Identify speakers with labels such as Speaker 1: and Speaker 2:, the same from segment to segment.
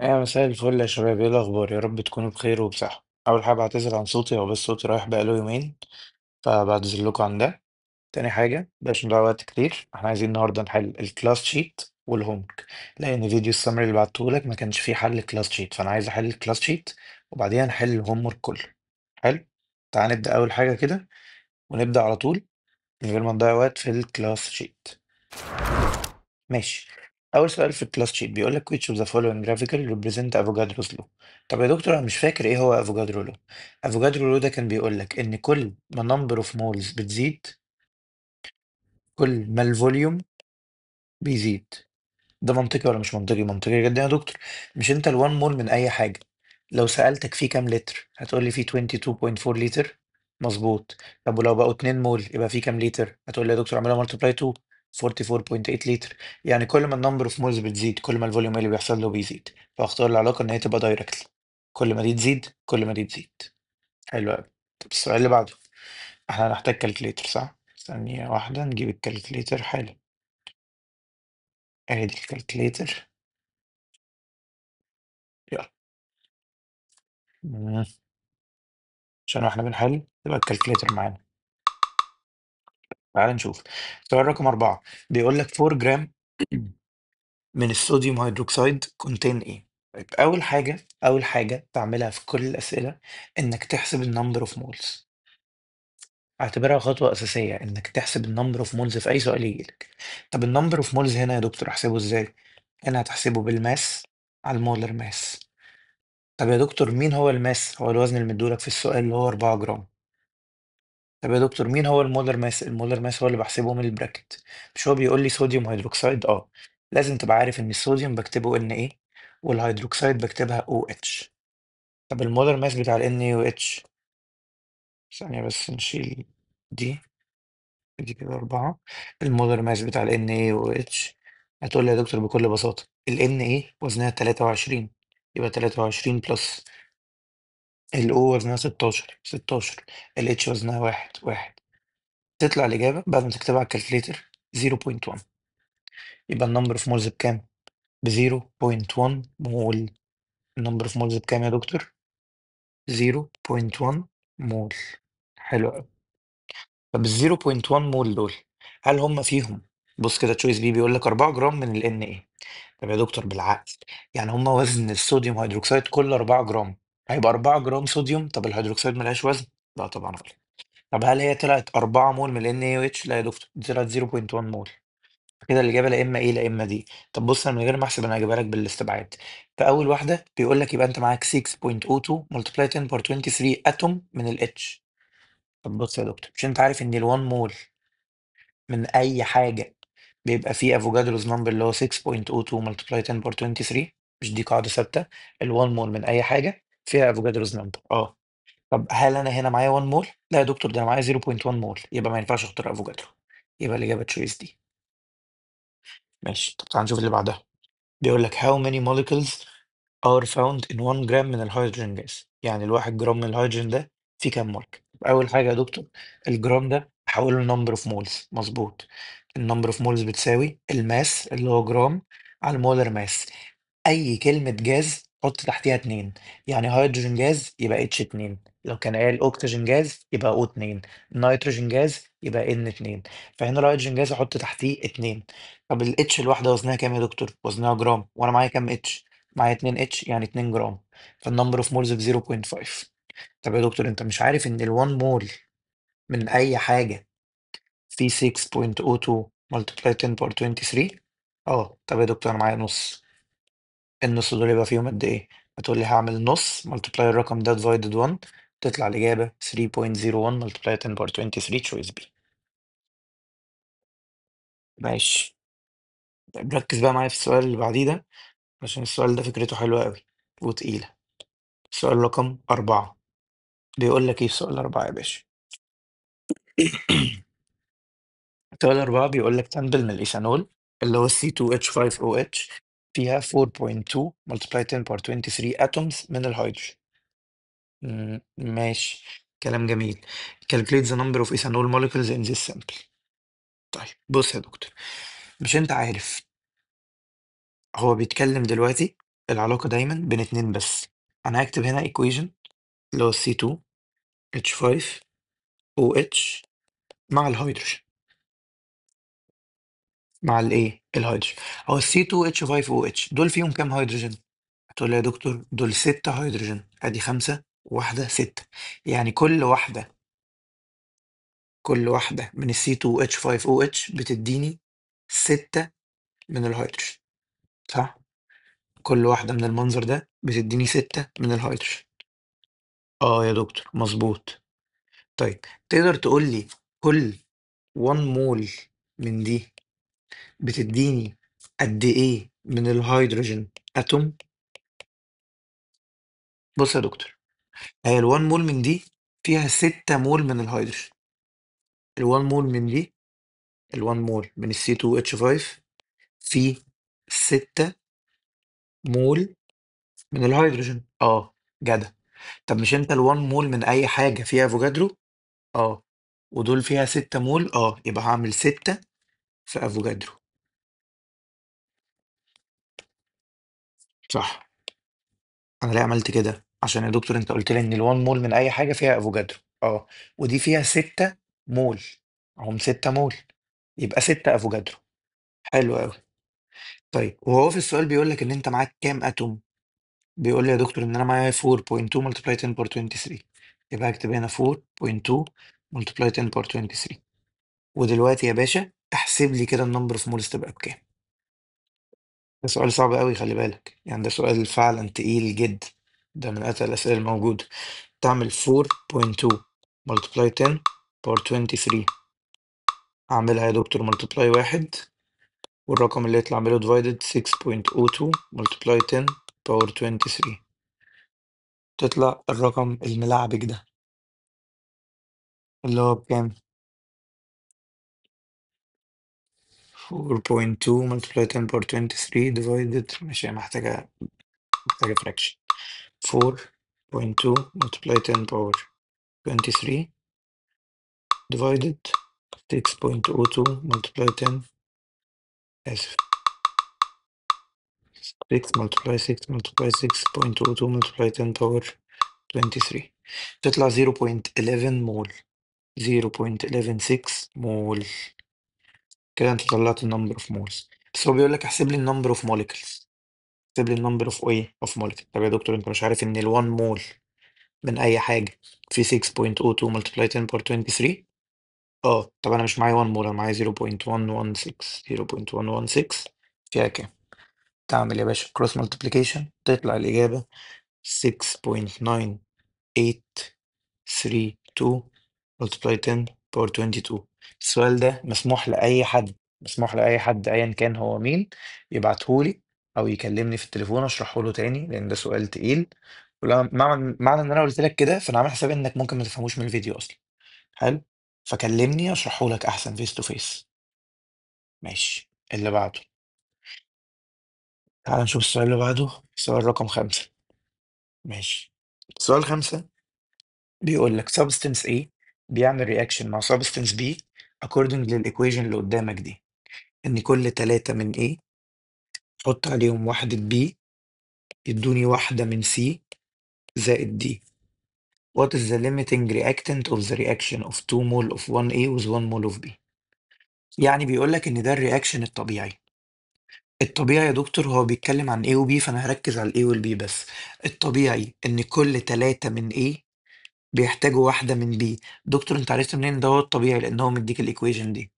Speaker 1: يا مساء الفل يا شباب، ايه الاخبار؟ يا رب تكونوا بخير وبصحة. اول حاجه بعتذر عن صوتي، هو بس صوتي رايح بقاله يومين، فبعتذر لكم عن ده. تاني حاجه باش نضيع وقت كتير، احنا عايزين النهارده نحل الكلاس شيت والهومورك، لان فيديو السمري اللي بعتهولك ما كانش فيه حل كلاس شيت، فانا عايز احل الكلاس شيت وبعديها نحل الهومورك كله. حلو. تعال نبدا اول حاجه كده، ونبدا على طول من غير ما نضيع وقت في الكلاس شيت. ماشي. أول سؤال في الكلاس شيت بيقول لك which of the following graphical represent Avogadro's law. طب يا دكتور أنا مش فاكر إيه هو افوجادرو لو. افوجادرو لو ده كان بيقول لك إن كل ما number of moles بتزيد، كل ما الفوليوم بيزيد. ده منطقي ولا مش منطقي؟ منطقي جدا يا دكتور. مش انت ال1 مول من اي حاجه، لو سالتك فيه كام لتر هتقول لي فيه 22.4 لتر. مظبوط. طب ولو بقوا 2 مول يبقى فيه كام لتر؟ هتقول لي يا دكتور اعملها ملتبلاي 2، 44.8 لتر. يعني كل ما النمبر اوف مولز بتزيد كل ما الفوليوم اللي بيحصل له بيزيد، فاختار العلاقه ان هي تبقى دايركتلي. كل ما دي تزيد كل ما دي تزيد. حلو قوي. طب السؤال اللي بعده، احنا هنحتاج كالكليتر صح؟ ثانيه واحده نجيب الكالكليتر. حلو. اهي دي الكالكليتر. يلا. عشان واحنا بنحل يبقى الكالكليتر معانا. تعال نشوف. سؤال رقم 4 بيقول لك 4 جرام من الصوديوم هيدروكسيد كونتين ايه؟ طيب أول حاجة تعملها في كل الأسئلة إنك تحسب النمبر اوف مولز. اعتبرها خطوة أساسية إنك تحسب النمبر اوف مولز في أي سؤال يجيلك. طب النمبر اوف مولز هنا يا دكتور أحسبه إزاي؟ هنا هتحسبه بالماس على المولر ماس. طب يا دكتور مين هو الماس؟ هو الوزن اللي مدولك في السؤال اللي هو 4 جرام. طب يا دكتور مين هو المولر ماس؟ المولر ماس هو اللي بحسبه من البراكت. مش هو بيقول لي صوديوم هيدروكسيد؟ اه. لازم تبقى عارف ان الصوديوم بكتبه ان ايه، والهيدروكسيد بكتبها او اتش. طب المولر ماس بتاع ال ان اي و اتش، ثانية بس نشيل دي. دي كده 4. المولر ماس بتاع ال ان اي و اتش، هتقول لي يا دكتور بكل بساطة ال ان ايه وزنها 23، يبقى 23 بلس ال او وزنها 16، 16. ال اتش وزنها 1، 1. تطلع الإجابة بعد ما تكتبها على الكالكليتر 0.1. يبقى النمبر اوف مولز بكام؟ ب 0.1 مول. النمبر اوف مولز بكام يا دكتور؟ 0.1 مول. حلو قوي. طب ال 0.1 مول دول، هل هم فيهم، بص كده تشويس بي بيقول لك 4 جرام من ال ان ايه. طب يا دكتور بالعقل، يعني هم وزن الصوديوم هيدروكسيد كل 4 جرام هيبقى 4 جرام صوديوم. طب الهيدروكسيد ملهاش وزن؟ لا طبعا غلط. طب هل هي طلعت 4 مول من ال NaOH؟ لا يا دكتور، دي طلعت 0.1 مول. كده الإجابة لا إما إيه لا إما دي. طب بص، أنا من غير ما أحسب أنا هجيبها لك بالاستبعاد. فأول واحدة بيقول لك يبقى أنت معاك 6.02 multiply 10 باور 23 أتوم من ال H. طب بص يا دكتور، مش أنت عارف إن ال 1 مول من أي حاجة بيبقى فيه افوجادروز نمبر اللي هو 6.02 multiply 10 باور 23؟ مش دي قاعدة ثابتة؟ ال 1 مول من أي حاجة فيها افوجادروز نمبر. أه. طب هل أنا هنا معايا 1 مول؟ لا يا دكتور، ده أنا معايا 0.1 مول، يبقى ما ينفعش أختار افوجادرو. يبقى الإجابة تشويس دي. ماشي. طب تعال نشوف اللي بعدها. بيقول لك how many molecules are found in 1 جرام من الهيدروجين جاز. يعني الواحد جرام من الهيدروجين ده فيه كام مولك؟ أول حاجة يا دكتور، الجرام ده بحوله لنمبر اوف مولز. مظبوط. النمبر اوف مولز بتساوي الماس اللي هو جرام على المولر ماس. أي كلمة جاز حط تحتيها 2. يعني هيدروجين جاز يبقى H2، لو كان قال أكسجين جاز يبقى O2، نيتروجين جاز يبقى N2. فهنا الهيدروجين جاز أحط تحتيه 2. طب ال H الواحدة وزنها كام يا دكتور؟ وزنها جرام، وأنا معايا كام H؟ معايا 2 H يعني 2 جرام. فالنمبر اوف مولز ب 0.5. طب يا دكتور أنت مش عارف إن ال 1 مول من أي حاجة في 6.02 multiply 10 باور 23؟ اه. طب يا دكتور أنا معايا نص. النص دول يبقى فيهم قد ايه؟ هتقول لي هعمل نص ملتبلاي الرقم ده divided 1، تطلع الإجابة 3.01 multiply 10 باور 23 choice B. ماشي. طيب ركز بقى معايا في السؤال اللي بعديه ده، عشان السؤال ده فكرته حلوة قوي وتقيلة. سؤال رقم 4 بيقول لك ايه في سؤال 4 يا باشا؟ سؤال 4 بيقول لك تنبل من الإيثانول اللي هو C2H5OH فيها 4.2 multiply 10 باور 23 atoms من الهيدروجين. ماشي. كلام جميل. calculate the number of ethanol molecules in this sample. طيب بص يا دكتور، مش انت عارف هو بيتكلم دلوقتي العلاقة دايما بين اتنين بس. انا هكتب هنا equation اللي هو C2H5OH مع الهيدروجين، مع الايه الهيدروجين. هو ال C2H5OH دول فيهم كام هيدروجين؟ هتقول لي يا دكتور دول 6 هيدروجين، ادي 5 واحدة 6، يعني كل واحدة من ال C2H5OH بتديني 6 من الهيدروجين، صح؟ كل واحدة من المنظر ده بتديني 6 من الهيدروجين. اه يا دكتور مظبوط. طيب تقدر تقول لي كل 1 مول من دي بتديني قد ايه من الهيدروجين اتوم؟ بص يا دكتور، هي ال1 مول من دي فيها 6 مول من الهيدروجين. ال1 مول من دي، ال1 مول من ال C2H5 فيه 6 مول من الهيدروجين. اه جدع. طب مش انت ال1 مول من اي حاجة فيها افوجادرو؟ اه. ودول فيها 6 مول، يبقى هعمل 6 في افوجادرو. صح. انا ليه عملت كده؟ عشان يا دكتور انت قلت لي ان ال1 مول من اي حاجة فيها افوجادرو. اه. ودي فيها 6 مول، هم 6 مول، يبقى 6 افوجادرو. حلو قوي. طيب وهو في السؤال بيقول لك ان انت معاك كام اتوم؟ بيقول لي يا دكتور ان انا معايا 4.2 multiply 10 power 23، يبقى هكتب هنا 4.2 multiply 10 power 23. ودلوقتي يا باشا احسب لي كده النمبر اوف مولز تبقى بكام. ده سؤال صعب قوي، خلي بالك، يعني ده سؤال فعلا تقيل جدا، ده من اتقل الاسئله الموجوده. تعمل 4.2 multiply 10 power 23، اعملها يا دكتور multiply 1، والرقم اللي يطلع اعمله divided 6.02 multiply 10 power 23، تطلع الرقم الملعبك ده اللي هو بكام؟ 4.2 multiply 10 power 23 divided، مش هي محتاجة fraction. 4.2 multiply 10 power 23 divided 6.02 multiply 10، آسف، 6 multiply 6 multiply 6.02 multiply 10 power 23، تطلع 0.11 مول. 0.116 مول. كده انت طلعت النمبر اوف مولز، بس هو بيقول لك احسب لي النمبر اوف molecules. اكتب لي النمبر اوف ايه اوف مولكيول. طب يا دكتور انت مش عارف ان ال1 مول من اي حاجه في 6.02 multiply 10 power 23؟ طب انا مش معايا 1 مول، انا معايا 0.116. 0.116 فيها كام؟ تعمل يا باشا كروس مالتيبليكيشن، تطلع الاجابه 6.9832 multiply 10 power 22. السؤال ده مسموح لأي حد، مسموح لأي حد أيا كان هو مين، يبعتهولي أو يكلمني في التليفون أشرحه له تاني، لأن ده سؤال تقيل. ولما معنى إن أنا قلت لك كده فأنا عامل حسابي إنك ممكن ما تفهموش من الفيديو أصلا. حلو. فكلمني أشرحه لك أحسن فيس تو فيس. ماشي اللي بعده. تعال نشوف السؤال اللي بعده، سؤال رقم 5. ماشي. سؤال 5 بيقول لك substance A بيعمل reaction مع substance B according للإيكويشن اللي قدامك دي، إن كل 3 من A حط عليهم واحدة B يدوني واحدة من C زائد D. What is the limiting reactant of the reaction of 2 mole of 1A with 1 mole of B؟ يعني بيقول لك إن ده الرياكشن الطبيعي. الطبيعي يا دكتور هو بيتكلم عن A و B، فأنا هركز على ال A وال B بس. الطبيعي إن كل 3 من A بيحتاجوا واحدة من B. دكتور أنت عرفت منين ده هو الطبيعي؟ لأن هو مديك الإيكويشن دي.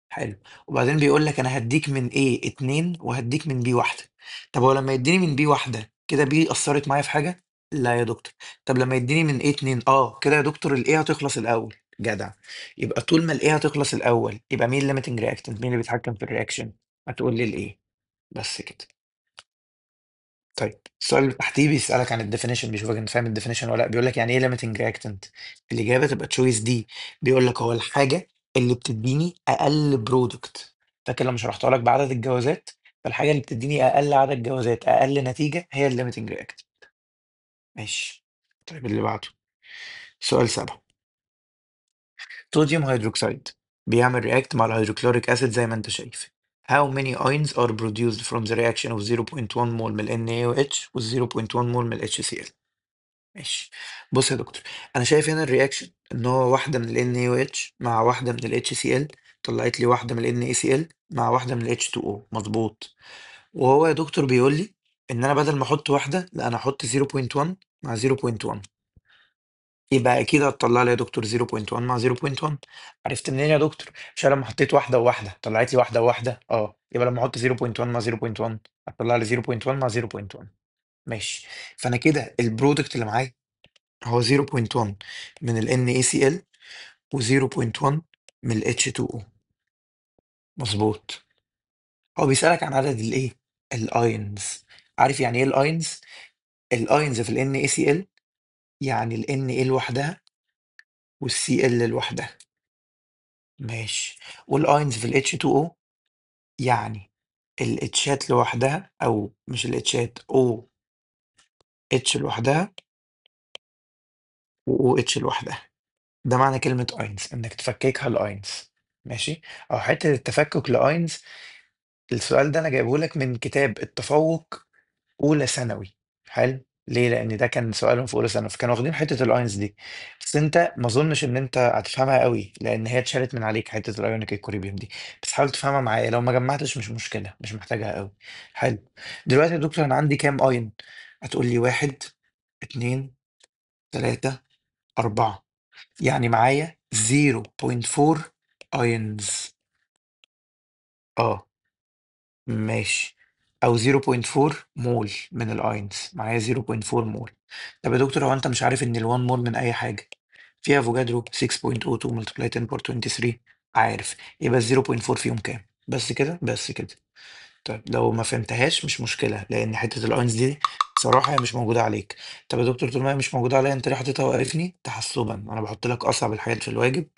Speaker 1: حلو. وبعدين بيقول لك انا هديك من A 2 وهديك من B واحدة. طب هو لما يديني من B واحدة كده B أثرت معايا في حاجة؟ لا يا دكتور. طب لما يديني من A 2 كده يا دكتور ال A هتخلص الأول. جدع. يبقى طول ما ال A هتخلص الأول يبقى مين limiting reactant؟ مين اللي بيتحكم في الرياكشن؟ هتقول لي ال A. بس كده. طيب السؤال اللي تحتيه بيسألك عن الديفينيشن، بيشوفك انت فاهم الديفينيشن ولا لا. بيقول لك يعني ايه limiting reactant؟ الإجابة تبقى تشويس دي. بيقول لك هو الحاجة اللي بتديني أقل برودكت. فاكر لما شرحتها لك بعدد الجوازات؟ فالحاجة اللي بتديني أقل عدد جوازات أقل نتيجة هي الليميتنج reactant. ماشي. طيب اللي بعده. سؤال 7. صوديوم هيدروكسيد بيعمل رياكت مع الهيدروكلوريك أسيد زي ما انت شايف. how many ions are produced from the reaction of 0.1 mol من ال NaOH و 0.1 مول من ال HCl. ماشي. بص يا دكتور، انا شايف هنا الرياكشن ان هو واحده من ال NaOH مع واحده من ال HCl طلعت لي واحده من ال NaCl مع واحده من ال H2O. مظبوط. وهو يا دكتور بيقول لي ان انا بدل ما احط واحده، لا انا احط 0.1 مع 0.1. يبقى اكيد هتطلع لي يا دكتور 0.1 مع 0.1. عرفت منين يا دكتور؟ مش أنا لما حطيت واحده وواحده طلعت لي واحده وواحده، يبقى لما احط 0.1 مع 0.1 هتطلع لي 0.1 مع 0.1. ماشي. فانا كده البرودكت اللي معايا هو 0.1 من ال NaCl و 0.1 من ال H2O. مظبوط. هو بيسألك عن عدد الايه؟ الاينز. عارف يعني ايه الاينز؟ الاينز في ال NaCl يعني ال Na لوحدها وال Cl لوحدها. ماشي. والاينز في ال H2O يعني الاتشات لوحدها، او مش الاتشات، OH لوحدها و OH لوحدها. ده معنى كلمة اينز، انك تفككها لاينز. ماشي. او حتة التفكك لاينز، السؤال ده انا جايبه لك من كتاب التفوق اولى ثانوي. حلو. ليه؟ لان ده كان سؤالهم في اولى ثانوي، فكانوا واخدين حته الاينز دي. بس انت ما اظنش ان انت هتفهمها قوي لان هي اتشالت من عليك حته الايونيك ايكوريبيوم دي. بس حاول تفهمها معايا، لو ما جمعتش مش مشكله، مش محتاجها قوي. حلو. دلوقتي يا دكتور انا عندي كام اين؟ هتقول لي واحد، اتنين، تلاته، اربعه. يعني معايا 0.4 اينز. اه. ماشي. او 0.4 مول من الاينز، معايا 0.4 مول. طب يا دكتور، هو انت مش عارف ان ال1 مول من اي حاجه فيها افوجادرو 6.02 ملتبلاي 10 باور 23؟ عارف. يبقى ال 0.4 فيهم كام؟ بس كده، بس كده. طيب لو ما فهمتهاش مش مشكله، لان حته الاينز دي صراحه هي مش موجوده عليك. طب يا دكتور، طول ما هي مش موجوده عليا انت ليه حاططها وقرفني تحسبا؟ انا بحط لك اصعب الحاجات في الواجب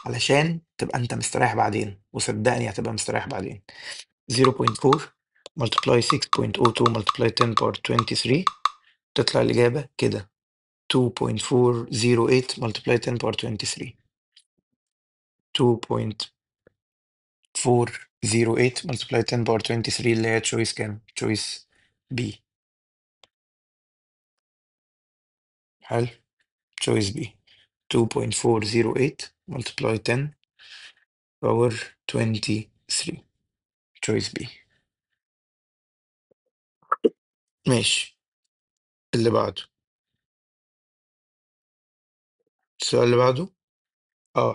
Speaker 1: علشان تبقى انت مستريح بعدين، وصدقني هتبقى مستريح بعدين. 0.4 multiply 6.02 multiply 10 power 23 تطلع الإجابة كده 2.408 multiply 10 power 23. 2.408 multiply 10 power 23 اللي هي choice كام؟ choice B. حلو. choice B 2.408 multiply 10 power 23 choice B. ماشي. اللي بعده. السؤال اللي بعده.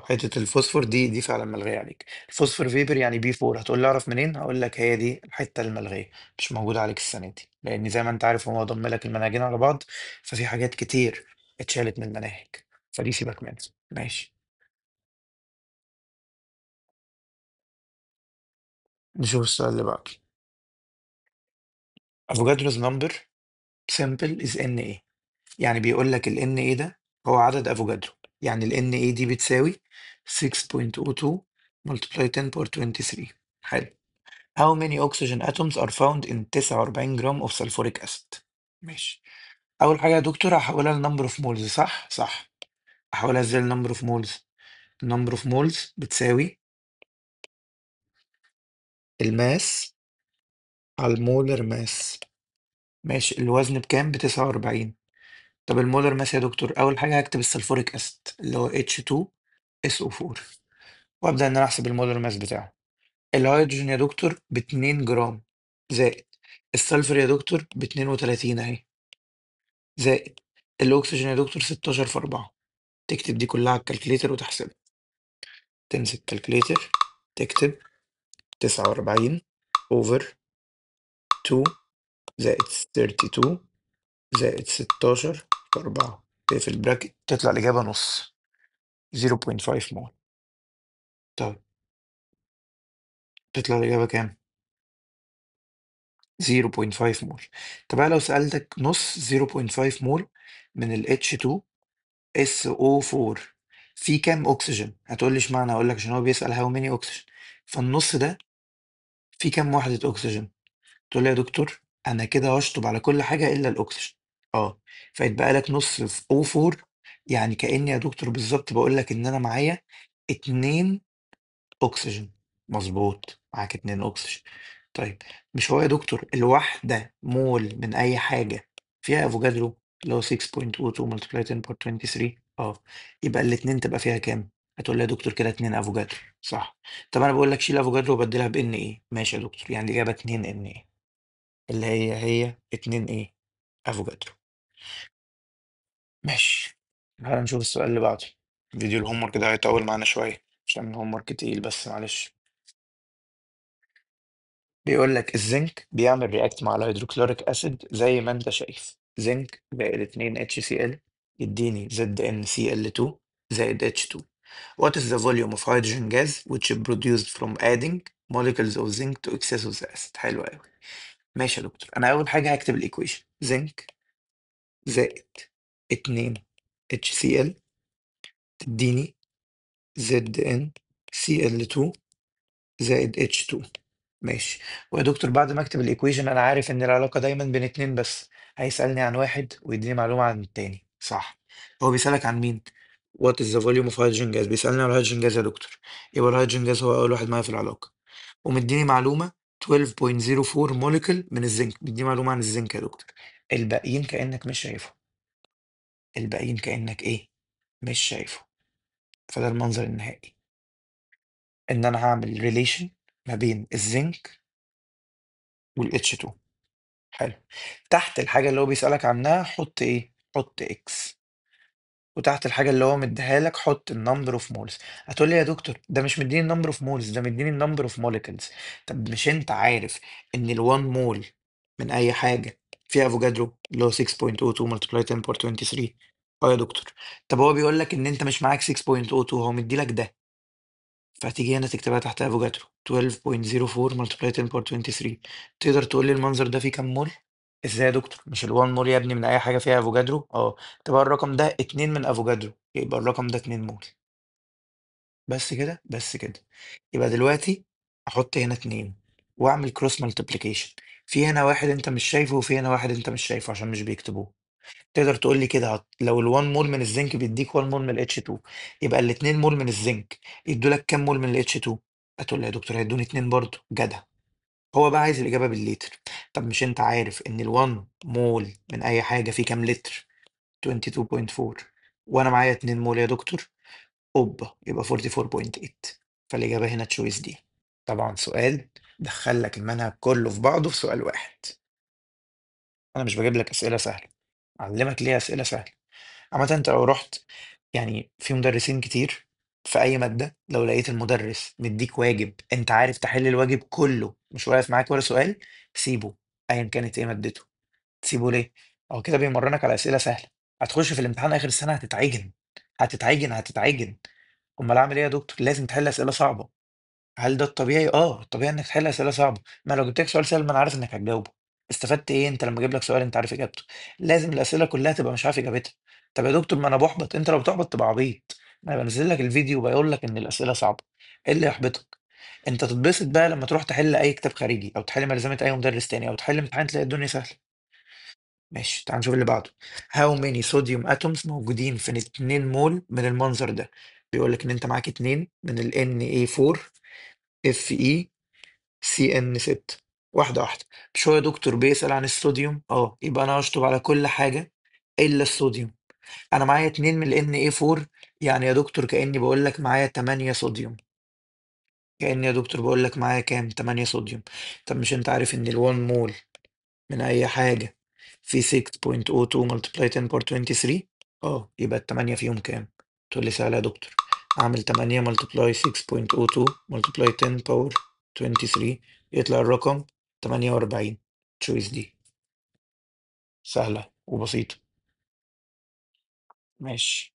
Speaker 1: حتة الفوسفور دي فعلا ملغية عليك. الفوسفور فيبر يعني B4. هتقول لي اعرف منين؟ هقول لك هي دي الحتة الملغية، مش موجودة عليك السنة دي، لأن زي ما انت عارف هو ضم لك المناهجين على بعض، ففي حاجات كتير اتشالت من المناهج، فدي سيبك منها. ماشي. نشوف السؤال اللي بعده. افوجادروز نمبر سيمبل از Na. يعني بيقول لك ال Na ده هو عدد افوجادرو، يعني ال Na دي بتساوي 6.02 multiply 10 power 23. حلو. How many oxygen atoms are found in 49 جرام of sulfuric acid؟ ماشي. أول حاجة يا دكتور هحولها لنمبر اوف مولز. صح؟ صح. هحولها ازاي لنمبر اوف مولز؟ النمبر اوف مولز بتساوي الماس على المولر ماس. ماشي. الوزن بكام؟ ب49. طب المولر ماس يا دكتور، أول حاجة هكتب السلفوريك أسيد اللي هو H2SO4، وأبدأ إن أنا أحسب المولر ماس بتاعه. الهيدروجين يا دكتور ب2 جرام، زائد السلفر يا دكتور ب32 أهي، زائد الأكسجين يا دكتور 16 في 4. تكتب دي كلها على الكالكليتر وتحسبها. تمسك كالكليتر تكتب 49 أوفر 2 زائد 32 زائد 16 في 4، تقفل براكت تطلع الإجابة نص، 0.5 مول. طيب تطلع الإجابة كام؟ 0.5 مول. طب أنا لو سألتك نص 0.5 مول من ال H2SO4 في كام أكسجين؟ هتقول لي اشمعنى؟ هقول لك عشان هو بيسأل هاو ماني أكسجين، فالنص ده في كام وحدة أكسجين؟ تقول لي يا دكتور أنا كده هشطب على كل حاجة إلا الأكسجين. اه. فيتبقى لك نص في O4، يعني كأني يا دكتور بالظبط بقول لك إن أنا معايا 2 أكسجين. مظبوط. معاك 2 أكسجين. طيب مش هو يا دكتور الواحدة مول من أي حاجة فيها افوجادرو اللي هو 6.02 multiplied 10 باور 23؟ يبقى الاتنين تبقى فيها كام؟ هتقول لي يا دكتور كده 2 افوجادرو. صح. طب انا بقول لك شيل افوجادرو وبدلها بان ايه. ماشي يا دكتور، يعني الاجابه 2 ان ايه، اللي هي 2 ايه افوجادرو. ماشي. تعالى نشوف السؤال اللي بعده. فيديو الهوم ورك ده هيطول معانا شويه عشان الهوم ورك تقيل، بس معلش. بيقول لك الزنك بيعمل رياكت مع الهيدروكلوريك اسيد زي ما انت شايف. زنك زائد 2 HCl يديني ZnCl2 زائد H2. What is the volume of hydrogen gas which is produced from adding molecules of zinc to excess of the acid؟ حلو قوي. ماشي يا دكتور، انا اول حاجه هكتب الايكويشن. زنك زائد 2 HCl تديني ZnCl2 زائد H2. ماشي. ويا دكتور بعد ما اكتب الايكويشن انا عارف ان العلاقه دايما بين اتنين بس، هيسالني عن واحد ويديني معلومه عن التاني. صح. هو بيسالك عن مين؟ وات از ذا فوليوم اوف هيدروجين جاز، بيسالني عن الهيدروجين جاز يا دكتور. يبقى الهيدروجين جاز هو اول واحد معايا في العلاقه. ومديني معلومه 12.04 موليكول من الزنك، بيديني معلومه عن الزنك يا دكتور. الباقيين كانك مش شايفه. الباقيين كانك ايه؟ مش شايفه. فده المنظر النهائي، ان انا هعمل ريليشن ما بين الزنك والاتش 2. حلو. تحت الحاجة اللي هو بيسألك عنها حط ايه؟ حط اكس. وتحت الحاجة اللي هو مديها لك حط النمبر اوف مولز. هتقول لي يا دكتور ده مش مديني النمبر اوف مولز، ده مديني النمبر اوف موليكولز. طب مش انت عارف ان ال1 مول من اي حاجة فيها افوجادرو اللي هو 6.02 multiply 10 باور 23؟ يا دكتور. طب هو بيقول لك ان انت مش معاك 6.02، هو مدي لك ده. فهتيجي هنا تكتبها تحت افوجادرو 12.04 multiply 10 باور 23. تقدر تقول لي المنظر ده فيه كام مول؟ ازاي يا دكتور؟ مش ال1 مول يا ابني من اي حاجه فيها افوجادرو؟ تبقى الرقم ده 2 من افوجادرو، يبقى الرقم ده 2 مول. بس كده بس كده. يبقى دلوقتي احط هنا 2 واعمل كروس مالتيبليكيشن. في هنا واحد انت مش شايفه وفي هنا واحد انت مش شايفه عشان مش بيكتبوه. تقدر تقول لي كده لو ال1 مول من الزنك بيديك 1 مول من الاتش 2، يبقى ال 2 مول من الزنك يدوا لك كام مول من الاتش 2؟ هتقول لي يا دكتور هيدوني 2 برضه. جدع. هو بقى عايز الإجابة بالليتر. طب مش أنت عارف إن ال1 مول من أي حاجة فيه كام لتر؟ 22.4. وأنا معايا 2 مول يا دكتور. أوبا يبقى 44.8. فالإجابة هنا تشويس دي. طبعا سؤال دخل لك المنهج كله في بعضه في سؤال واحد. أنا مش بجيب لك أسئلة سهلة، أعلمك ليه أسئلة سهلة. عامة أنت لو رحت، يعني في مدرسين كتير في أي مادة، لو لقيت المدرس مديك واجب أنت عارف تحل الواجب كله مش واقف معاك ولا سؤال، سيبه. أيا كانت إيه مادته، تسيبه ليه؟ هو كده بيمرنك على أسئلة سهلة. هتخش في الامتحان آخر السنة هتتعجن. هتتعجن. أمال أعمل إيه يا دكتور؟ لازم تحل أسئلة صعبة. هل ده الطبيعي؟ الطبيعي إنك تحل أسئلة صعبة. ما لو جبت لك سؤال سهل ما أنا عارف إنك هتجاوبه. استفدت إيه أنت لما أجيب لك سؤال أنت عارف إجابته؟ لازم الأسئلة كلها تبقى مش عارف إجابتها. طب يا دكتور ما أنا بحبط. أنت لو بتحبط تبقى عبيط. ما أنا بنزل لك الفيديو وبقول لك إن الأسئلة صعبة. إيه اللي يحبطك؟ أنت تتبسط بقى لما تروح تحل أي كتاب خارجي أو تحل ملزمة أي مدرس تاني أو تحل امتحان تلاقي الدنيا سهلة. ماشي. تعال نشوف اللي بعده. How many sodium atoms موجودين في 2 مول من المنظر ده؟ بيقول لك إن أنت معاك 2 من ال Na4 FeCN6. واحدة واحدة. مش هو يا دكتور بيسأل عن الصوديوم؟ يبقى أنا هشطب على كل حاجة إلا الصوديوم. أنا معايا 2 من ال Na4، يعني يا دكتور كأني بقول لك معايا 8 صوديوم. كأني يا دكتور بقول لك معايا كام؟ 8 صوديوم. طب مش أنت عارف إن ال1 مول من أي حاجة في 6.02 multiply 10 باور 23؟ يبقى التمانية فيهم كام؟ تقول لي سهلة يا دكتور. أعمل 8 multiply 6.02 multiply 10 باور 23 يطلع الرقم 48. تشويس دي سهلة وبسيطة. ماشي.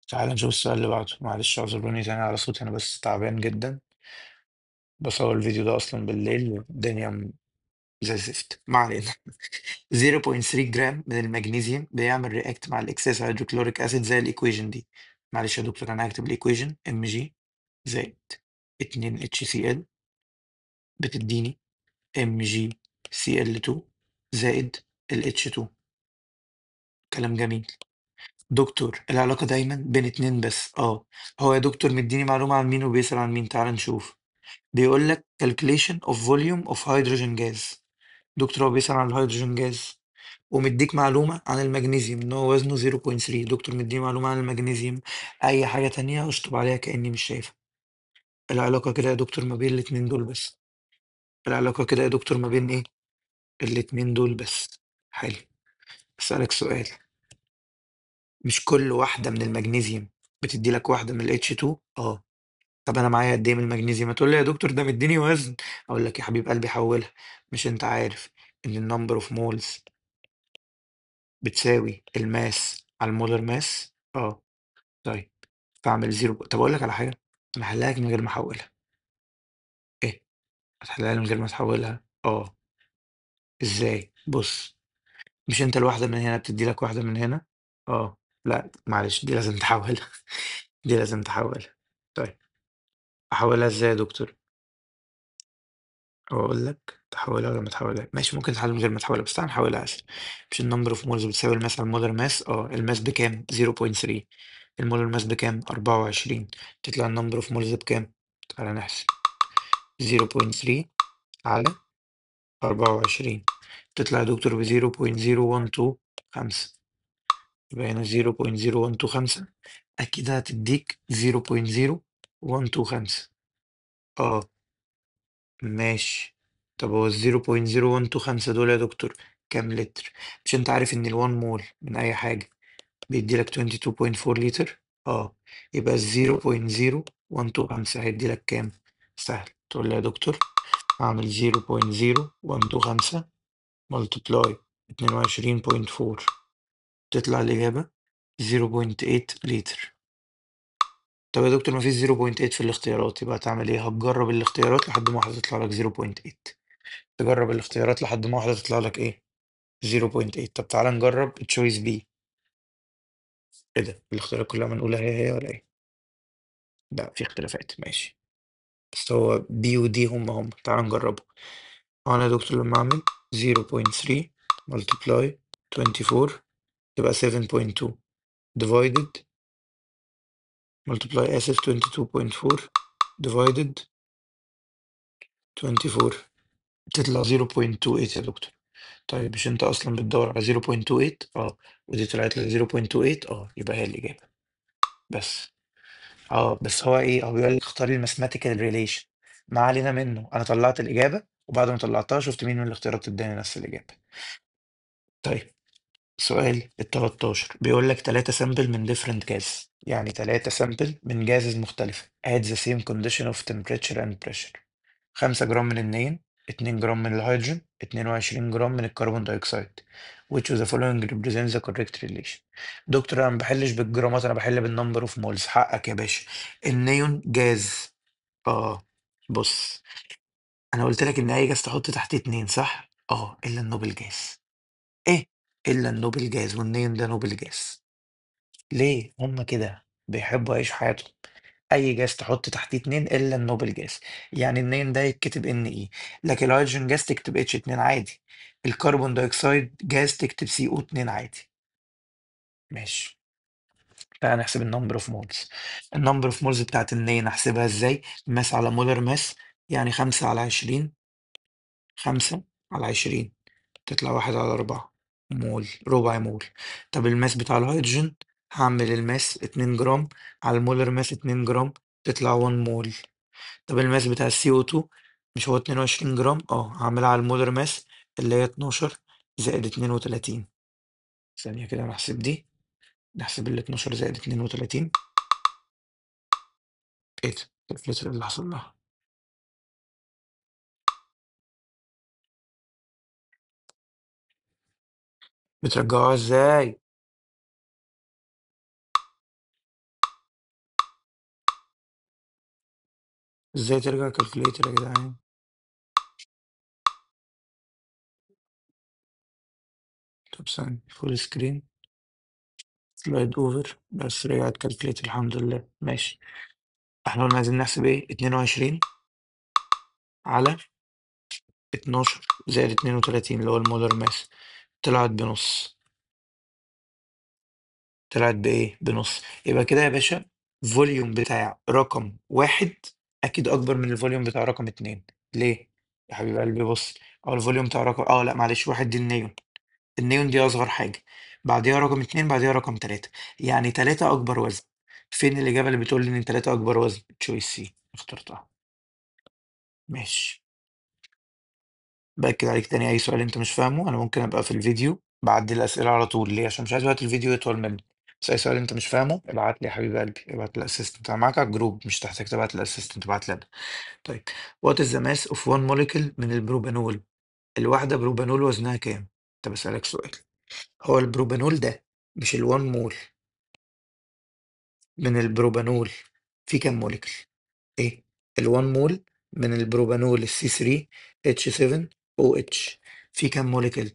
Speaker 1: تعال نشوف السؤال اللي بعده. معلش اعذروني تاني على صوتي، أنا بس تعبان جدا. بصور الفيديو ده أصلا بالليل والدنيا زي الزفت. ما علينا. 0.3 جرام من المغنيسيوم بيعمل رياكت مع الاكسس هيدروكلوريك اسيد زي الايكويشن دي. معلش يا دكتور انا هكتب الايكويشن Mg زائد 2 HCl بتديني MgCl2 زائد ال H2. كلام جميل. دكتور العلاقة دايما بين اتنين بس. هو يا دكتور مديني معلومة عن مين وبيسأل عن مين، تعال نشوف. بيقول لك calculation of volume of hydrogen gas. دكتور هو بيسأل عن الهيدروجين جاز، ومديك معلومة عن المغنيسيوم ان هو وزنه 0.3. دكتور مديني معلومة عن المغنيسيوم. اي حاجة تانية اشطب عليها كأني مش شايفها. العلاقة كده يا دكتور ما بين الاتنين دول بس. العلاقة كده يا دكتور ما بين ايه؟ الاتنين دول بس. حلو. اسألك سؤال. مش كل واحدة من المغنيسيوم بتدي لك واحدة من ال H2؟ طب انا معايا قد ايه من المغنيسيوم؟ هتقول لي يا دكتور ده مديني وزن. اقول لك يا حبيب قلبي حولها. مش انت عارف ان النمبر اوف مولز بتساوي الماس على المولر ماس؟ طيب. فاعمل زيرو. طب اقول لك على حاجة. انا هحلها لك من غير ما احولها. ايه؟ هتحلها لي من غير ما تحولها؟ ازاي؟ بص. مش انت الواحدة من هنا بتدي لك واحدة من هنا؟ اه. لا معلش، دي لازم تحولها. دي لازم تحولها. طيب. احولها ازاي يا دكتور؟ أو اقول لك تحولها ولا ما تحولها؟ ماشي، ممكن تحول من غير ما تحولها، بس تعال نحولها اسهل. مش النمبر اوف مولز بتساوي الماس على المولر ماس؟ الماس بكام؟ 0.3. المولر ماس بكام؟ 24. تطلع النمبر اوف مولز بكام؟ تعالى نحسب. 0.3 على 24. تطلع يا دكتور ب0.0125. يبقى هنا 0.0125 أكيد هتديك 0.0125. اه. ماشي. طب هو ال0.0125 دول يا دكتور كام لتر؟ مش انت عارف ان ال1 مول من اي حاجة بيديلك 22.4 لتر؟ اه. يبقى ال0.0125 هيديلك كام؟ سهل. تقول لي يا دكتور اعمل 0.0125 ملتبلاي 22.4، تطلع الإجابة 0.8 لتر. طب يا دكتور مفيش 0.8 في الاختيارات، يبقى هتعمل ايه؟ هتجرب الاختيارات لحد ما واحدة تطلع لك 0.8. تجرب الاختيارات لحد ما واحدة تطلع لك ايه؟ 0.8. طب تعالى نجرب تشويس بي. ايه ده؟ الاختيارات كلها منقولة هي ولا ايه؟ لا، في اختلافات. ماشي. بس هو بي ودي هم تعالى نجربه. انا يا دكتور لما اعمل 0.3 multiply 24 تبقى 7.2 divided multiply آسف 22.4 divided 24 تطلع 0.28 يا دكتور. طيب مش انت اصلا بتدور على 0.28؟ ودي طلعت لك 0.28. يبقى هي الإجابة. بس. بس هو ايه، هو بيقول لك اختاري الماثيماتيكال ريليشن. ما علينا منه، انا طلعت الإجابة وبعد ما طلعتها شفت مين من الاختيارات اداني نفس الإجابة. طيب. سؤال ال 13 بيقول لك 3 سامبل من different gas، يعني 3 سامبل من جازز مختلفة at the same condition of temperature and pressure. 5 جرام من النين، 2 جرام من الهيدروجين، 22 جرام من الكربون دايوكسيد. which of the following represents the correct relation؟ دكتور انا ما بحلش بالجرامات، انا بحل بالنمبر اوف مولز. حقك يا باشا. النيون جاز. اه. بص. انا قلت لك ان اي جاز تحط تحتيه اتنين، صح؟ الا النوبل جاز. ايه؟ الا النوبل جاز، والنيون ده نوبل جاز. ليه هما كده بيحبوا يعيشوا حياتهم؟ اي جاز تحط تحتيه اتنين الا النوبل جاز. يعني النين ده يتكتب ان ايه، لكن الهيدروجين جاز تكتب اتش 2 عادي. الكربون دايوكسيد جاز تكتب سي او 2 عادي. ماشي. تعالى نحسب النمبر اوف مولز. النمبر اوف مولز بتاعت النين احسبها ازاي؟ ماس على مولر ماس. يعني 5/20. 5/20 تطلع 1/4 مول، ربع مول. طب الماس بتاع الهيدروجين، هعمل الماس 2 جرام على المولر ماس 2 جرام، تطلع 1 مول. طب الماس بتاع السي او 2، مش هو 22 جرام؟ هعملها على المولر ماس اللي هي 12 زائد 32. ثانية كده نحسب دي. نحسب ال 12 زائد 32. ايه ده؟ الفلتر إيه اللي حصل لها؟ بترجعوها ازاي؟ ازاي ترجع كالكوليتر يا جدعان؟ طب ثانية فول سكرين سلايد اوفر، بس رجعت كالكوليتر الحمد لله. ماشي. احنا قلنا عايزين نحسب ايه؟ 22 على 12 زائد 32 اللي هو المولر ماس. طلعت بنص. طلعت بإيه؟ بنص. يبقى كده يا باشا فوليوم بتاع رقم واحد أكيد أكبر من الفوليوم بتاع رقم اتنين. ليه؟ يا حبيب قلبي بص، أو الفوليوم بتاع رقم لا معلش، واحد دي النيون. النيون دي أصغر حاجة، بعديها رقم اتنين، بعديها رقم تلاتة. يعني تلاتة أكبر وزن. فين الإجابة اللي بتقول لي إن تلاتة أكبر وزن؟ تشويس سي اخترتها. ماشي. بأكد عليك تاني، أي سؤال أنت مش فاهمه أنا ممكن أبقى في الفيديو بعدي الأسئلة على طول. ليه؟ عشان مش عايز وقت الفيديو يطول مني. بس أي سؤال أنت مش فاهمه ابعت لي يا حبيب قلبي، ابعت للأسيستنت، أنا معاك على الجروب، مش تحتاج تبعت للأسيستنت، ابعت لي أنا. طيب. What is the mass of one molecule من البروبانول؟ الواحدة بروبانول وزنها كام؟ طب أسألك سؤال، هو البروبانول ده مش الوان مول من البروبانول في كام موليكول؟ إيه؟ الوان مول من البروبانول السي 3 اتش 7 او اتش في كام موليكول؟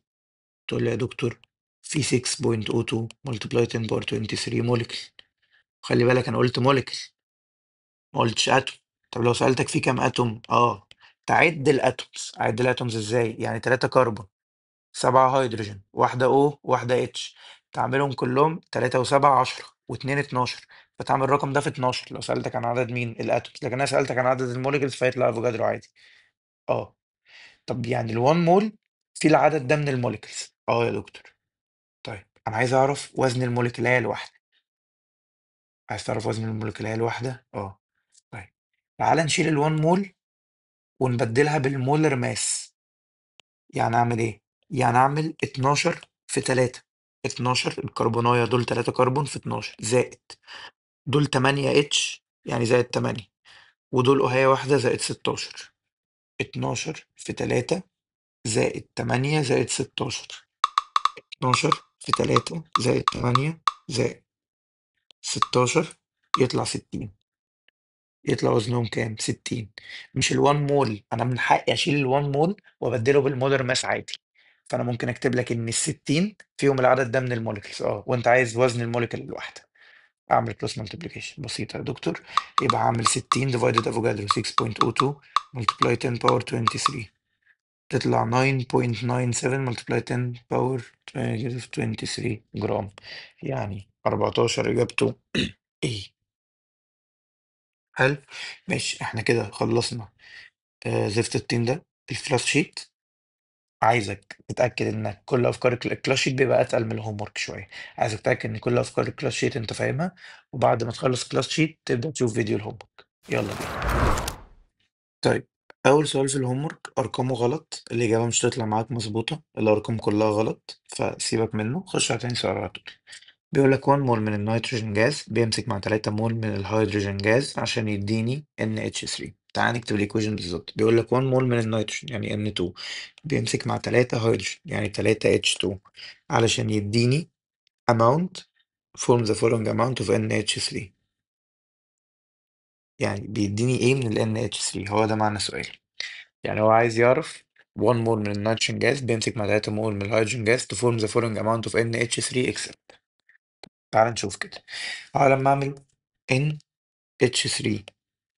Speaker 1: تقول لي يا دكتور في 6.02 multiply 10 باور 23 موليكول. خلي بالك انا قلت موليكول، ما قلتش اتوم. طب لو سألتك في كام اتوم، تعد الاتومز. اعد الاتومز ازاي؟ يعني 3 كربون، 7 هيدروجين، واحدة او واحدة اتش، تعملهم كلهم 3 و7 10 و2 12، فتعمل الرقم ده في 12 لو سألتك عن عدد مين الاتومز. لكن انا سألتك عن عدد الموليكولز فيطلع افوجادرو عادي. اه. طب يعني ال1 مول في العدد ده من الموليكولز؟ يا دكتور. طيب انا عايز اعرف وزن الموليكيولية الواحدة. عايز تعرف وزن الموليكيولية الواحدة؟ طيب تعال نشيل ال1 مول ونبدلها بالمولر ماس. يعني اعمل ايه؟ يعني اعمل 12 في 3. 12 الكربونايه دول 3 كربون في 12 زائد دول 8 اتش يعني زائد 8، ودول أهية واحدة زائد 16. 12 في 3 زائد 8 زائد 16. 12 في 3 زائد 8 زائد 16 يطلع 60. يطلع وزنهم كام؟ 60. مش ال1 مول، انا من حقي اشيل ال1 مول وابدله بالمولر ماس عادي. فانا ممكن اكتب لك ان ال60 فيهم العدد ده من الموليكيولز، وانت عايز وزن الموليكيول الواحده. اعمل كروس مالتيبليكيشن بسيطه يا دكتور. يبقى هعمل 60 ديفايدد افوجادرو 6.02 ملتبلاي 10 باور 23 تطلع 9.97 ملتبلاي 10 باور 23 جرام. يعني 14 اجابته ايه. حلو. ماشي احنا كده خلصنا زفت الطين ده. الكلاس شيت، عايزك تتأكد انك كل افكار الكلاس شيت بيبقى اتقل من الهوم ورك شوية. عايزك تتأكد ان كل افكار الكلاس شيت انت فاهمها، وبعد ما تخلص كلاس شيت تبدأ تشوف فيديو الهوم ورك. يلا بينا. طيب اول سؤال في الهوم ورك ارقامه غلط، الاجابة مش هتطلع معاك مظبوطة، الارقام كلها غلط فسيبك منه، خش على تاني سؤال على طول. بيقول لك 1 مول من النيتروجين جاز بيمسك مع 3 مول من الهيدروجين جاز عشان يديني NH3. تعال نكتب الايكويشن بالظبط. بيقول لك 1 مول من النيتروجين يعني N2 بيمسك مع 3 هيدروجين يعني 3 H2 علشان يديني amount form the following amount of NH3. يعني بيديني ايه من ال NH3؟ هو ده معنى السؤال. يعني هو عايز يعرف 1 مول من النيتروجين جاز بيمسك مع 3 مول من الهيدروجين جاز to form the following amount of NH3 except. تعال نشوف كده. لما اعمل NH3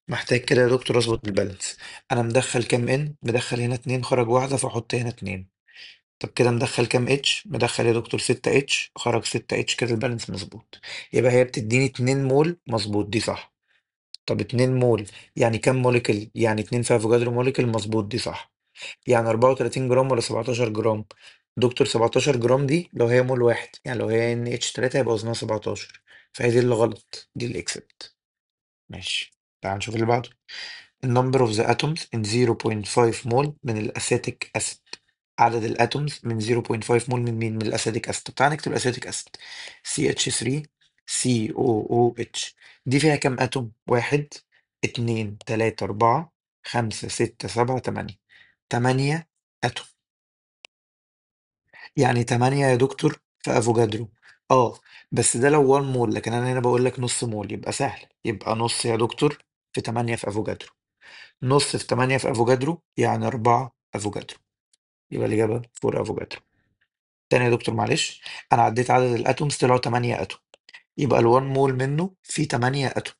Speaker 1: محتاج كده يا دكتور اظبط البالانس. انا مدخل كام ان؟ مدخل هنا اتنين، خرج واحدة فاحط هنا اتنين. طب كده مدخل كام اتش؟ مدخل يا دكتور 6 اتش، خرج 6 اتش، كده البالانس مظبوط. يبقى هي بتديني 2 مول مظبوط، دي صح. طب 2 مول يعني كام موليكول؟ يعني 2 في افوجادرو موليكول مظبوط، دي صح. يعني 34 جرام ولا 17 جرام؟ دكتور 17 جرام دي لو هي مول واحد، يعني لو هي ان اتش 3 يبقى وزنها 17، فهي دي اللي غلط، دي الاكسبت. ماشي. تعال نشوف اللي بعده. number of the atoms in 0.5 مول من الأسيتيك أسيد. عدد الأتومز من 0.5 مول من مين؟ من الأسيتيك أسيد. طب تعالى نكتب الأسيتيك أسيد. CH3 COOH. دي فيها كام أتوم؟ واحد، اتنين، تلاتة، أربعة، خمسة، ستة، سبعة، تمانية. 8 أتوم. يعني 8 يا دكتور في افوجادرو. اه. بس ده لو 1 مول، لكن انا هنا بقول لك نص مول، يبقى سهل، يبقى نص يا دكتور في 8 في افوجادرو. نص في 8 في افوجادرو يعني 4 افوجادرو. يبقى الاجابه 4 افوجادرو. تاني يا دكتور معلش، انا عديت عدد الاتومز طلعوا 8 اتوم، يبقى ال1 مول منه فيه 8 اتوم.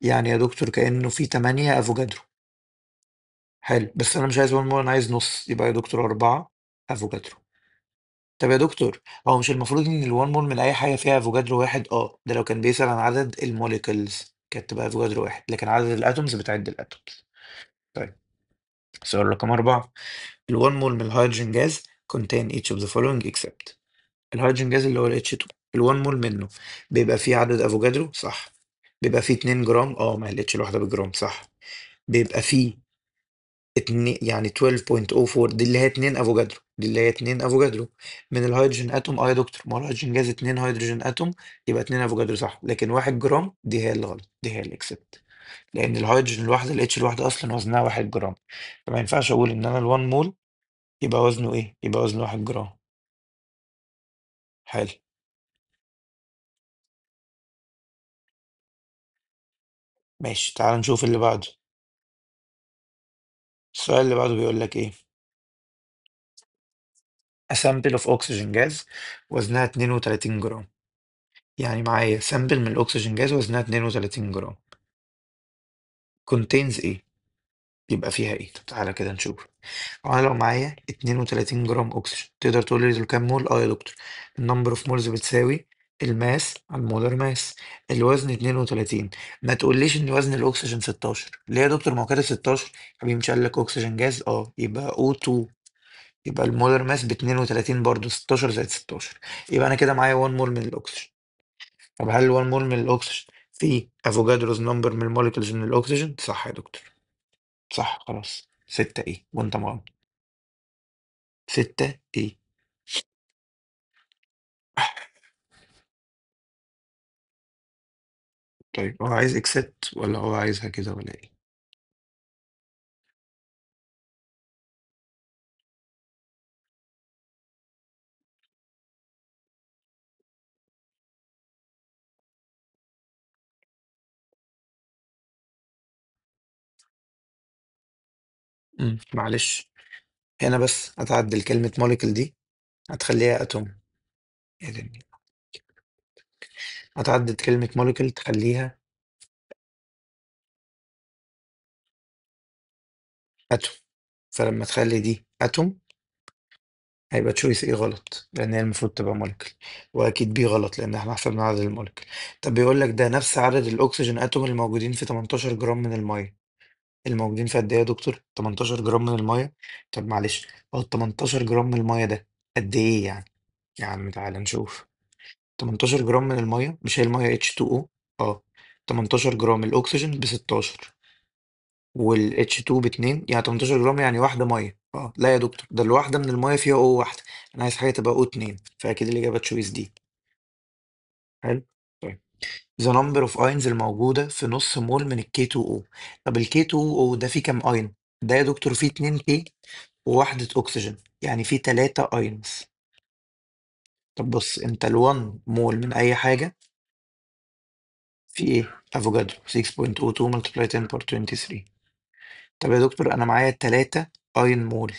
Speaker 1: يعني يا دكتور كانه فيه 8 افوجادرو. حلو، بس انا مش عايز 1 مول، انا عايز نص، يبقى يا دكتور 4 افوجادرو. طب يا دكتور، هو مش المفروض ان ال1 مول من اي حاجه فيها افوجادرو واحد؟ ده لو كان بيسأل عن عدد الموليكولز كانت تبقى افوجادرو واحد، لكن عدد الاتومز بتعد الاتومز. طيب، سؤال رقم 4. ال1 مول من الهيدروجين جاز contain each of the following except. الهيدروجين جاز اللي هو ال H2، ال1 مول منه بيبقى فيه عدد افوجادرو، صح. بيبقى فيه 2 جرام، ما هي ال H الواحده بجرام، صح. بيبقى فيه اتنين، يعني 12.04، دي اللي هي 2 افوجادرو، دي اللي هي 2 افوجادرو من الهيدروجين اتوم. يا دكتور، ما هو الهيدروجين جاز 2 هيدروجين اتوم، يبقى 2 افوجادرو، صح. لكن 1 جرام دي هي اللي غلط، دي هي اللي اكسبت. لان الهيدروجين الواحده، الاتش الواحده اصلا وزنها 1 جرام، فما ينفعش اقول ان انا ال1 مول يبقى وزنه ايه، يبقى وزنه 1 جرام. حلو. ماشي، تعال نشوف اللي بعده. السؤال اللي بعده بيقول لك ايه. A sample of oxygen gas وزنها 32 جرام. يعني معايا سامبل من الاكسجين جاز وزنها 32 جرام، contains ايه، يبقى فيها ايه؟ طب تعالى كده نشوف. انا لو معايا 32 جرام اكسجين، تقدر تقول لي دول كام مول؟ يا دكتور، النمبر اوف مولز بتساوي الماس على المولر ماس. الوزن 32. ما تقوليش ان وزن الاكسجين 16. ليه يا دكتور؟ ما هو كده 16. حبيبي مش قال لك اكسجين جاز؟ يبقى O2. يبقى المولر ماس ب 32 برضه، 16 زائد 16. يبقى انا كده معايا 1 مول من الاكسجين. طب هل 1 مول من الاكسجين في افوجادروز نمبر من الموليكولز من الاكسجين؟ صح يا دكتور، صح. خلاص، 6 ايه وانت مغمض. 6 ايه. طيب، هو عايز اكسبت ولا هو عايزها كده ولا ايه؟ معلش، هنا بس هتعدل كلمة موليكول دي، هتخليها اتوم. يا دنيا، هتعدل كلمة موليكول تخليها اتوم. فلما تخلي دي اتوم هيبقى تشويس ايه غلط، لان هي المفروض تبقى موليكول. واكيد بي غلط، لان احنا حسبنا عدد الموليكول. طب بيقول لك ده نفس عدد الاكسجين اتوم الموجودين في 18 جرام من المية. الموجودين في قد ايه يا دكتور؟ 18 جرام من المية. طب معلش، هو ال 18 جرام من المية ده قد ايه يعني؟ يا عم تعالى نشوف. 18 جرام من المية، مش هي المية H2O؟ اه 18 جرام الأكسجين ب 16، وال H2 ب 2، يعني 18 جرام يعني واحدة مية. لا يا دكتور، ده الواحدة من المية فيها O واحدة. أنا عايز حاجة تبقى O2، فأكيد الإجابة تشويس دي. حلو. طيب، the number of ions الموجودة في نص مول من ال K2O. طب ال K2O ده فيه كام اين؟ ده يا دكتور فيه 2 K وواحدة أكسجين، يعني فيه 3 ايونز. طب بص، انت ال1 مول من أي حاجة في ايه؟ افوجادرو 6.02 multiply 10 باور 23. طب يا دكتور، انا معايا 3 اين مول.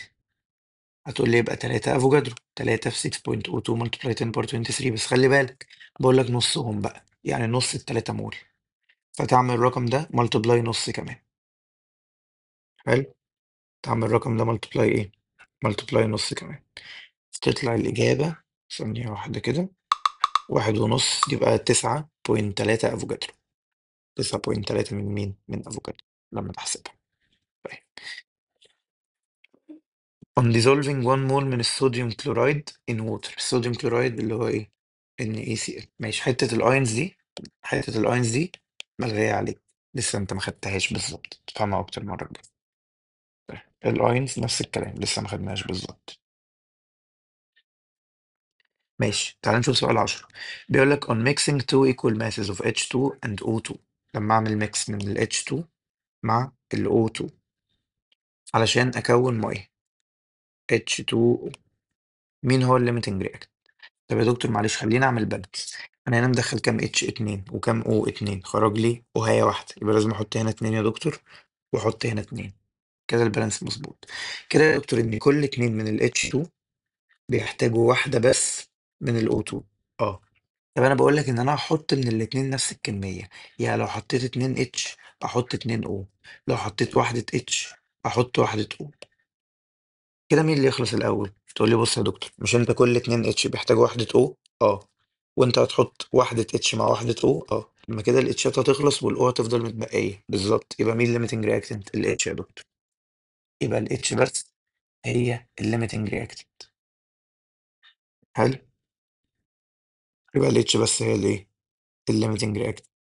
Speaker 1: هتقول لي يبقى 3 افوجادرو، 3 في 6.02 multiply 10 باور 23. بس خلي بالك، بقول لك نصهم بقى، يعني نص ال 3 مول. فتعمل الرقم ده multiply نص كمان. حلو. تعمل الرقم ده multiply ايه؟ multiply نص كمان. تطلع الإجابة، ثانية واحدة كده، 1.5. يبقى 9.3 افوجادرو. 9.3 من مين؟ من افوكادو، لما تحسبها. طيب. on dissolving 1 مول من الصوديوم كلورايد in water. الصوديوم كلورايد اللي هو ايه؟ NaCl. ماشي، حتة الاينز دي ملغية عليك، لسه انت ما خدتهاش بالظبط، تفهمها اكتر مرة الجاية. طيب، الاينز نفس الكلام، لسه ما خدناهاش بالظبط. ماشي، تعال نشوف سؤال 10. بيقول لك on mixing two equal masses of H2 and O2. لما اعمل ميكس من ال H2 مع ال O2 علشان اكون ميه H2O، مين هو الليميتنج رياكت؟ طب يا دكتور معلش، خليني اعمل بالانس. انا هنا مدخل كام اتش 2 وكام او 2، خرج لي وهي واحده، يبقى لازم احط هنا 2 يا دكتور، واحط هنا 2. كده البالانس مظبوط. كده يا دكتور ان كل 2 من ال H2 بيحتاجوا واحده بس من ال O2. اه طب انا بقول لك ان انا هحط من الاتنين نفس الكميه. يعني لو حطيت 2 اتش احط 2 او، لو حطيت واحده اتش احط واحده او. كده مين اللي يخلص الاول؟ تقول لي بص يا دكتور، مش انت كل اتنين اتش بيحتاجوا واحدة او؟ اه. وانت هتحط واحدة اتش مع واحدة او؟ اه. لما كده الاتشات هتخلص والاو هتفضل متبقية بالظبط، يبقى مين الليميتنج رياكتنت؟ الاتش يا دكتور. يبقى الاتش بس هي الليميتنج رياكتنت. حلو. يبقى الاتش بس هي الايه؟ الليميتنج رياكتنت.